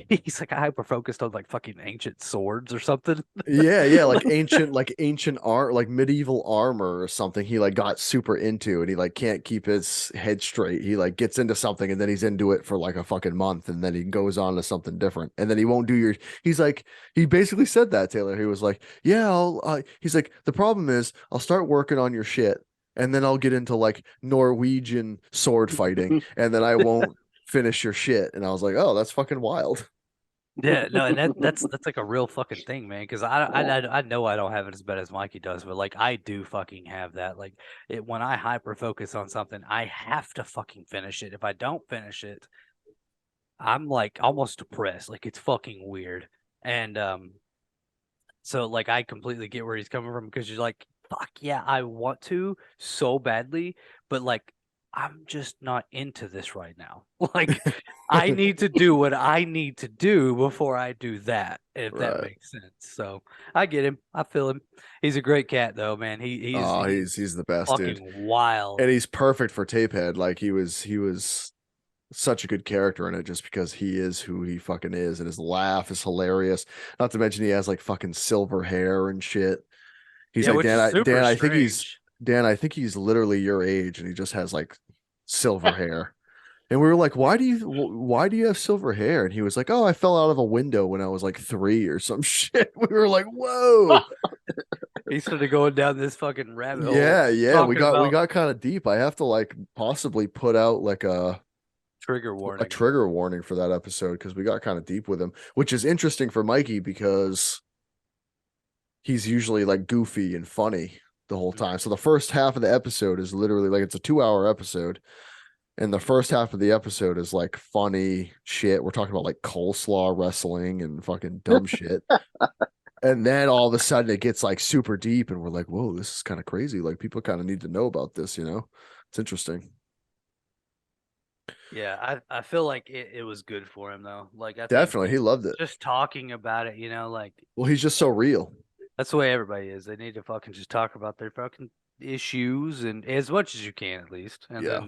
he's like I hyper focused on like fucking ancient swords or something. Yeah, like ancient art, like medieval armor or something. He like got super into, and he like can't keep his head straight. He like gets into something, and then he's into it for like a fucking month, and then he goes on to something different, and then he won't do your. He's like, he basically said that, Taylor. He was like, yeah, he's like, the problem is, I'll start working on your shit, and then I'll get into like Norwegian sword fighting, and then I won't finish your shit. And I was like, oh, that's fucking wild. Yeah, no, and that's like a real fucking thing, man. Because I know I don't have it as bad as Mikey does, but like I do fucking have that. Like when I hyper focus on something, I have to fucking finish it. If I don't finish it, I'm like almost depressed. Like it's fucking weird. And so like I completely get where he's coming from because you're like, fuck yeah, I want to so badly, but like I'm just not into this right now. Like I need to do what I need to do before I do that, if that Right. makes sense. So I get him. I feel him. He's a great cat though, man. Oh, He's he's the best, dude. fucking wild. And he's perfect for Tapehead. Like he was such a good character in it just because he is who he fucking is, and his laugh is hilarious. Not to mention he has like fucking silver hair and shit. He's Yeah, like, which is super strange. Dan, I think he's literally your age, and he just has like silver hair. And we were like, why do you have silver hair? And he was like, oh, I fell out of a window when I was like 3 or some shit. We were like, whoa. He's sort of going down this fucking rabbit hole Yeah. We talking got about kind of deep. I have to like possibly put out like trigger a warning. trigger warning for that episode because we got kind of deep with him, which is interesting for Mikey because he's usually like goofy and funny the whole time. So the first half of the episode is literally like it's a 2 hour episode. And the first half of the episode is like funny shit. We're talking about like coleslaw wrestling and fucking dumb shit. And then all of a sudden it gets like super deep and we're like, whoa, this is kind of crazy. Like people kind of need to know about this, you know? It's interesting. Yeah, I feel like it was good for him though. Like I think Definitely. He loved it. just talking about it, like Well, he's just so real. that's the way everybody is. They need to fucking just talk about their fucking issues and as much as you can at least, and Yeah,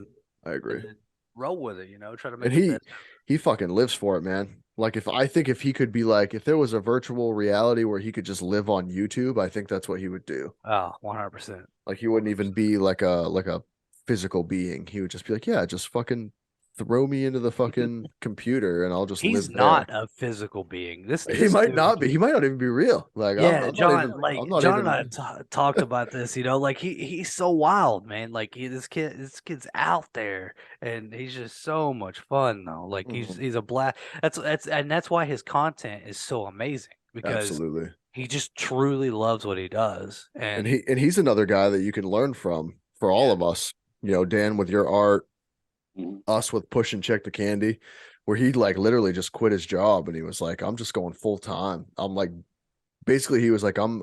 I and agree. then roll with it. Try to And make the best. he fucking lives for it, man. Like if he could be like if there was a virtual reality where he could just live on YouTube, I think that's what he would do. Oh, 100%. Like he wouldn't even be like a physical being. He would just be like, yeah, just fucking throw me into the fucking computer and I'll just He's live there. not a physical being. This He this might not dude. be. He might not even be real. Like Yeah, John. I'm Like not John and I even talked about this. Like he's so wild, man. Like this kid's out there, and he's just so much fun though. Like Mhm. he's a blast. That's why his content is so amazing because Absolutely. he just truly loves what he does. And And he's another guy that you can learn from for all yeah, of us. You know, Dan with your art, Mhm. us with Push and Check the Candy, where he like literally just quit his job and he was like, I'm just going full time. I'm like basically he was like, I'm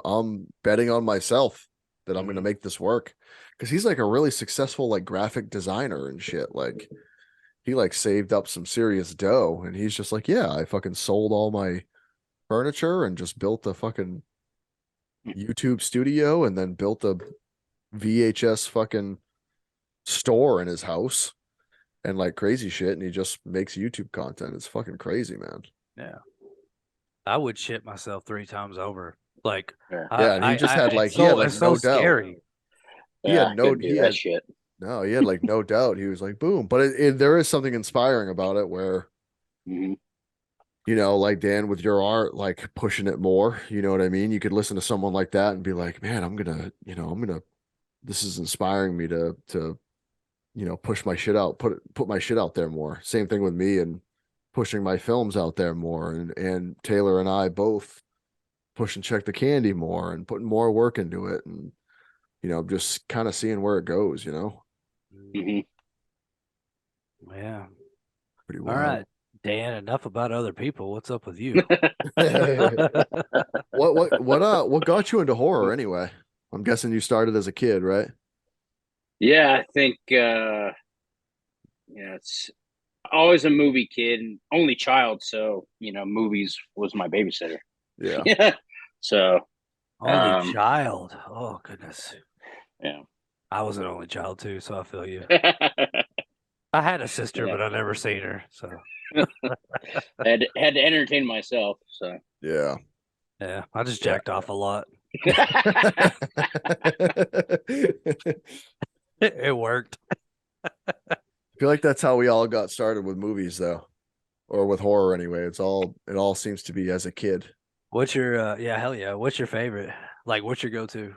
betting on myself that I'm gonna mhm. make this work. Cause he's like a really successful like graphic designer and shit. Like he like saved up some serious dough and he's just like, yeah, I fucking sold all my furniture and just built a fucking YouTube studio and then built a VHS fucking store in his house and like crazy shit. And he just makes YouTube content. It's fucking crazy, man. Yeah, I would shit myself 3 times over. Like Yeah. Yeah. And he just had like, it's he had so like it's so no doubt. scary. I couldn't do He that had, shit. no, he had like no doubt. He was like, boom. But there is something inspiring about it where, Mhm. you know, like Dan with your art, like pushing it more. You know what I mean? You could listen to someone like that and be like, man, this is inspiring me to, push my shit out, put my shit out there more. Same thing with me and pushing my films out there more. And Taylor and I both push and check the candy more and putting more work into it. And, just kind of seeing where it goes, Mhm. Yeah. pretty All wild. right, Dan, enough about other people. What's up with you? What got you into horror anyway? I'm guessing you started as a kid, right? Yeah, I think it's always a movie kid and only child, so movies was my babysitter. Yeah. Yeah. So Only Um, child. Oh goodness. yeah. I was an only child too, so I feel you. Yeah. I had a sister, but I never seen her. So Had to entertain myself. So Yeah. yeah, I just Yeah. jacked off a lot. I It worked. feel like that's how we all got started with movies, though, or with horror anyway. It all seems to be as a kid. What's your yeah, hell yeah. What's your favorite? Like what's your go-to?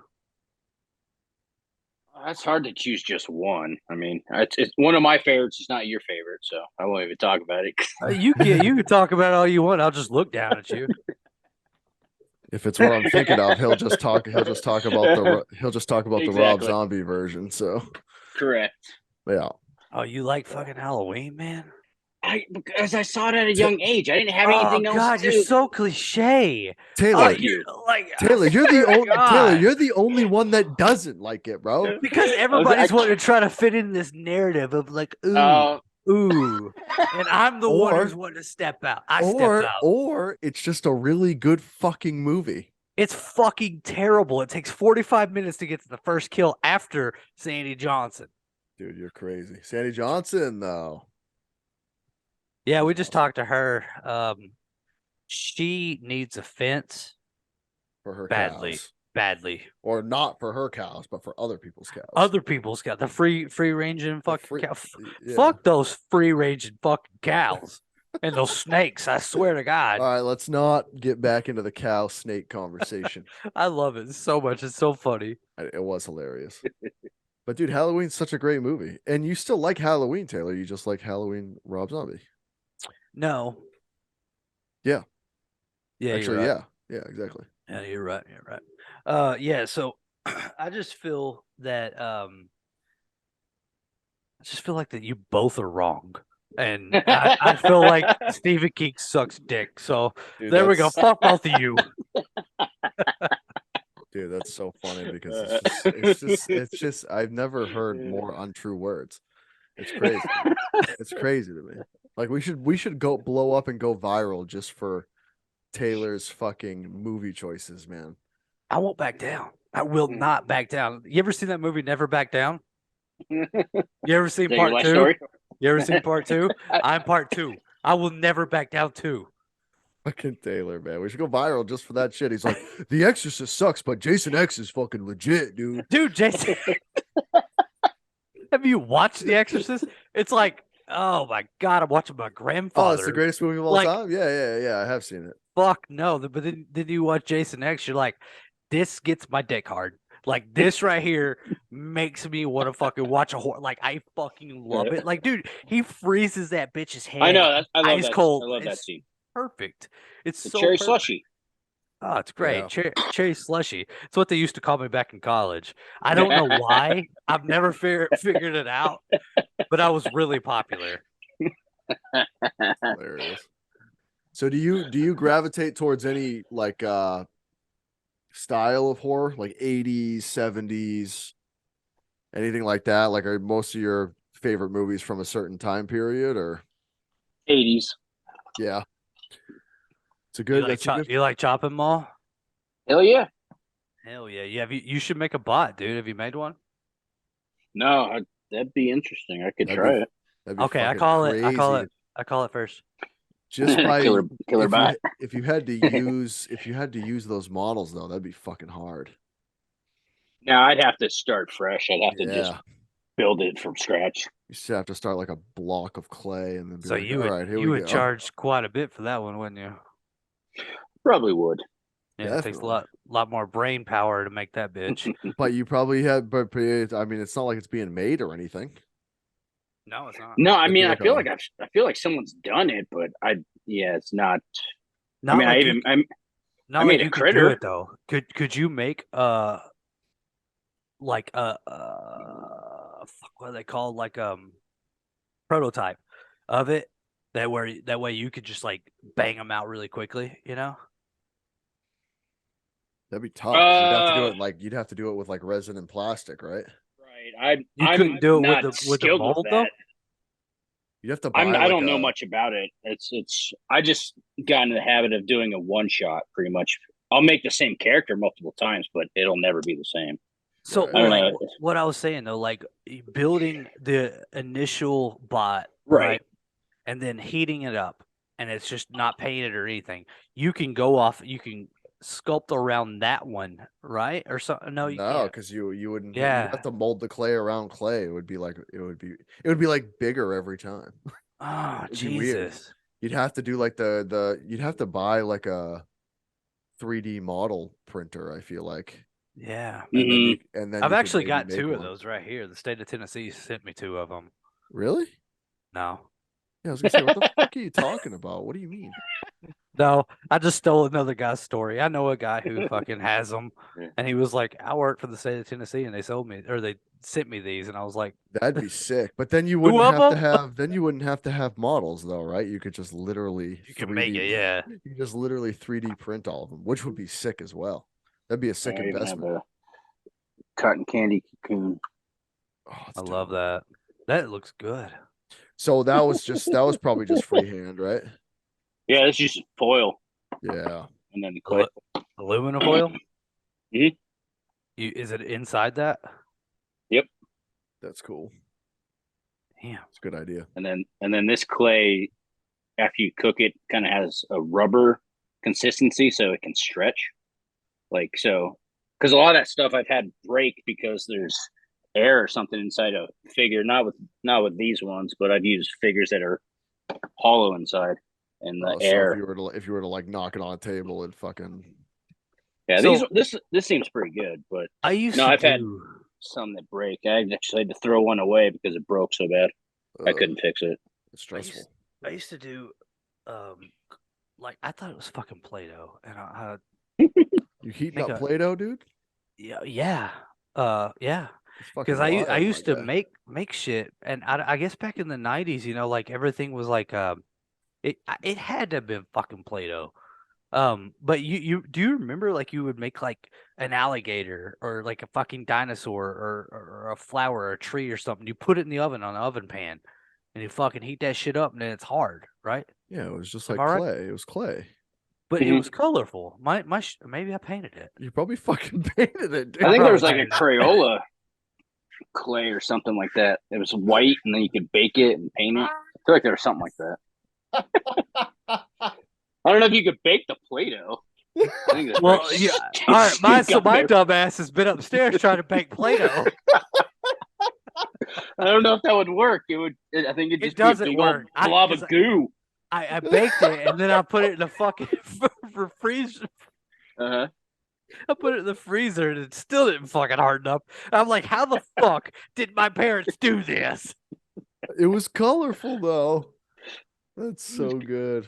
That's hard to choose just one. I mean, it's one of my favorites. It's not your favorite, so I won't even talk about it. You can talk about it all you want. I'll just look down at you. If it's what I'm thinking of, he'll just talk about the Rob Exactly. Zombie version. So Correct. yeah. Oh, you like fucking Halloween, man? Because I saw it at a young age. I didn't have Oh anything else God, to you're do. so cliche. Taylor, Fuck you. Taylor, you're the oh my only Taylor, God. you're the only one that doesn't like it, bro. Because everybody's wanting to try to fit in this narrative of like, ooh, and I'm the one who's wanting to step out. I step out. Or it's just a really good fucking movie. It's fucking terrible. It takes 45 minutes to get to the first kill after Sandy Johnson. Dude, you're crazy. Sandy Johnson, though. Yeah, we just talked to her. She needs a fence For her badly, cows. badly. Or not for her cows, but for other people's cows. Other people's got the free ranging fucking cow. Yeah. Fuck those free ranging fucking cows and those snakes. I swear to God. All right, let's not get back into the cow snake conversation. I love it so much. It's so funny. It was hilarious. But dude, Halloween's such a great movie. And you still like Halloween, Taylor. You just like Halloween Rob Zombie. No. Yeah. Yeah. Actually, you're right. yeah. Yeah, exactly. Yeah, you're right. You're right. Yeah, so I just feel that that you both are wrong. And I feel like Stephen King sucks dick. So Dude, there we go. Fuck both of you. Dude, that's so funny because it's just I've never heard more untrue words. It's crazy. It's crazy to me. Like we should go blow up and go viral just for Taylor's fucking movie choices, man. I won't back down. I will not back down. You ever seen that movie Never Back Down? You ever seen part 2? Story? You ever seen part 2? I'm part 2. I will never back down 2. Fucking Taylor, man. We should go viral just for that shit. He's like, The Exorcist sucks, but Jason X is fucking legit, dude. Dude, Jason. Have you watched The Exorcist? It's like, oh my God, I'm watching my grandfather. Oh, it's the greatest movie of all time? Yeah. I have seen it. Fuck no. But then you watch Jason X, you're like, this gets my dick hard. Like this right here makes me want to fucking watch a horror. Like I fucking love it. Like, dude, he freezes that bitch's head. I know. I love ice that. cold. I love that It's scene. perfect. It's The so cherry perfect. slushy. Oh, it's great. Yeah. Cherry slushy. It's what they used to call me back in college. I don't know why. I've never figured it out, but I was really popular. Hilarious. So do you gravitate towards any like style of horror, like 80s, 70s, anything like that? Like are most of your favorite movies from a certain time period or 80s. yeah. It's a good You like chopping mall? Hell yeah. Hell yeah. You should make a bot, dude. Have you made one? No, that'd be interesting. I could try it. Okay, I call it first. Just by killer bot. If you had to use those models though, that'd be fucking hard. Now I'd have to start fresh. I'd have to just Yeah. build it from scratch. You just have to start like a block of clay and then be So like, you all right, here you we would go. charge quite a bit for that one, wouldn't you? Probably would. Yeah, it takes a Definitely. lot more brain power to make that bitch. But you probably had, but I mean, it's not like it's being made or anything. No, it's not. No, I mean, like I feel like someone's done it, but it's not. Not I mean, like I made a you could do critter. it though. Could you make like fuck, what are they called, like prototype of it that way you could just like bang them out really quickly, you know? That'd be tough. 'Cause you'd have to do it with like resin and plastic, right? Right. You I'm couldn't do it not with the skilled mold though. that. You'd have to buy. I don't know much about it. I just got into the habit of doing a one shot pretty much I'll make the same character multiple times, but it'll never be the same. So, Right. I don't like know. what I was saying though, like building the initial bot, Right. and then heating it up, and it's just not painted or anything. You can go off. You can sculpt around that one, right? Or something. No, you No, can't. because you wouldn't. You Yeah. have to mold the clay around clay. It would be like bigger every time. Oh, It'd be weird. Jesus. You'd have to do like you'd have to buy like a 3D model printer, I feel like. Yeah. Mhm. And then I've you could actually maybe got make two of one. those right here. The state of Tennessee sent me two of them. Really? No. Yeah, I was gonna say, what the fuck are you talking about? What do you mean? No, I just stole another guy's story. I know a guy who fucking has them, and he was like, "I work for the state of Tennessee, and they sold me, or they sent me these," and I was like, That'd be sick. But then you "Two wouldn't of have to them? have then you wouldn't have to have models though, right? You could just literally You can make 3D it, yeah." you could just literally 3D print all of them, which would be sick as well. That'd be a sick I even have investment. a cotton candy cocoon. Oh, it's I love dope. that. That looks good. So that was probably just freehand, right? Yeah, it's just foil, Yeah. and then the clay. Aluminum foil? Mhm. Is it inside that? Yep. That's cool. Damn. It's a good idea. And then this clay, after you cook it, kind of has a rubber consistency, so it can stretch. Like so, because a lot of that stuff I've had break because there's air or something inside a figure. Not with these ones, but I've used figures that are hollow inside, and the Oh, so air. if you were to like knock it on a table and fucking Yeah, So this seems pretty good, but I used no, to I've had do. some that break. I actually had to throw one away because it broke so bad. I couldn't fix it. it's I used, stressful. I used to do, like I thought it was fucking Play-Doh, and I You heating make up a Play-Doh, dude? yeah, yeah. It's Because fucking I wild, my used to guy. make shit, and I guess back in the '90s, like everything was like it had to have been fucking Play-Doh. But you do you remember like you would make like an alligator or like a fucking dinosaur or a flower or a tree or something. You put it in the oven on an oven pan, and you fucking heat that shit up, and then it's hard, right? Yeah, it was just Am like I right? clay. It was clay. But it Mhm. was colorful. Maybe I painted it. You probably fucking painted it, I dude. think there was probably like a painted it. Crayola clay or something like that. It was white, and then you could bake it and paint it. I feel like there was something like that. I don't know if you could bake the Play-Doh. I think that's Well, very yeah. All right, my stink up there. dumbass has been upstairs trying to bake Play-Doh. I don't know if that would work. I think it'd It just be a doesn't big work. old blob of goo. I baked it and then I put it in the fucking freezer. Uh-huh. I put it in the freezer and it still didn't fucking harden up. I'm like, how the fuck did my parents do this? It was colorful though. That's so good.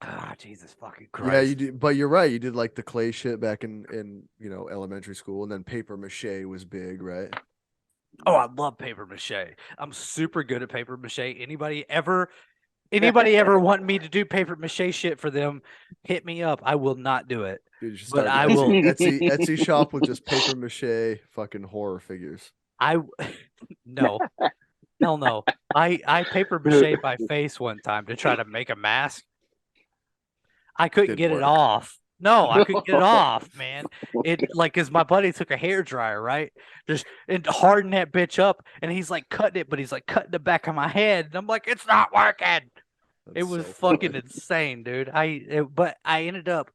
Ah, Jesus fucking Yeah, Christ. you did, but you're right. You did like the clay shit back in elementary school, and then paper mache was big, right? Oh, I love paper mache. I'm super good at paper mache. Anybody ever want me to do paper mache shit for them, hit me up. I will not do it. Dude, you should But start I an will Etsy shop with just paper mache fucking horror figures. no. Hell no. I paper mache my face one time to try to make a mask. I couldn't Didn't get it work. off. No, I couldn't get it off, man. It like cause my buddy took a hair dryer, right? Just and hardened that bitch up, and he's like cutting it, but he's like cutting the back of my head, and I'm like, it's not working. It That's was so fucking funny. insane, dude. But I ended up.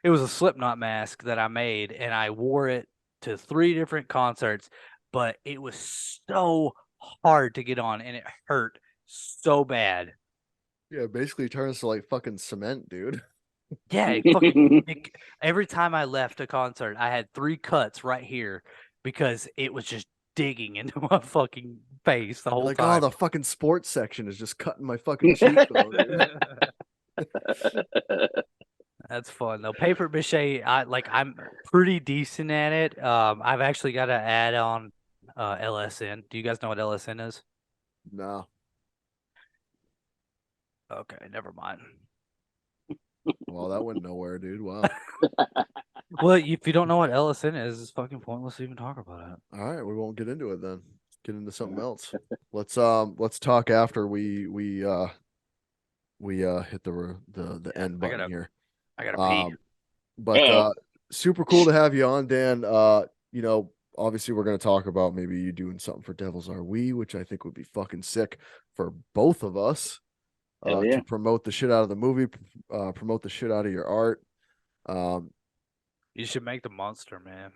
It was a Slipknot mask that I made, and I wore it to 3 different concerts. But it was so hard to get on, and it hurt so bad. Yeah, it basically turns to like fucking cement, dude. Yeah, every time I left a concert, I had 3 cuts right here because it was just digging into my fucking face the whole Like, oh, time. the fucking sports section is just cutting my fucking cheekbone, dude. That's fun though. Paper mache, I'm pretty decent at it. I've actually got to add on LSN. Do you guys know what LSN is? No. Okay, never mind. Well, that went nowhere, dude. Wow. Well, if you don't know what LSN is, it's fucking pointless to even talk about it. All right, we won't get into it then. Get into something else. Let's talk after we hit the end I button here. gotta pee. But Uh-oh. super cool to have you on, Dan. You know, obviously we're gonna talk about maybe you doing something for Devils Are We, which I think would be fucking sick for both of us. Hell yeah. To promote the shit out of the movie, promote the shit out of your art. Um, You should make the monster, man.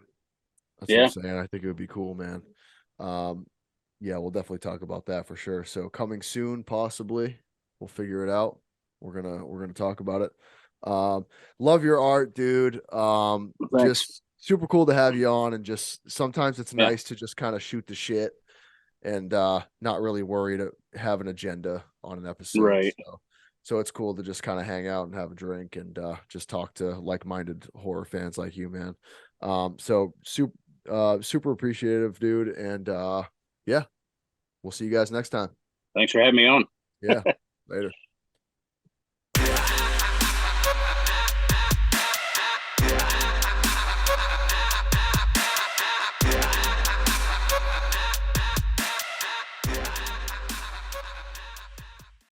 that's what I'm Yeah. saying. I think it would be cool, man. Um, yeah, we'll definitely talk about that for sure. So coming soon, possibly. We'll figure it out. We're gonna talk about it. Love your art, dude. Just Thanks. super cool to have you on, and just sometimes it's Yeah. nice to just kind of shoot the shit and not really worry to have an agenda on an episode. Right. So it's cool to just kind of hang out and have a drink and just talk to like-minded horror fans like you, man. So super appreciative, dude. And yeah, we'll see you guys next time. Thanks for having me on. Yeah, later.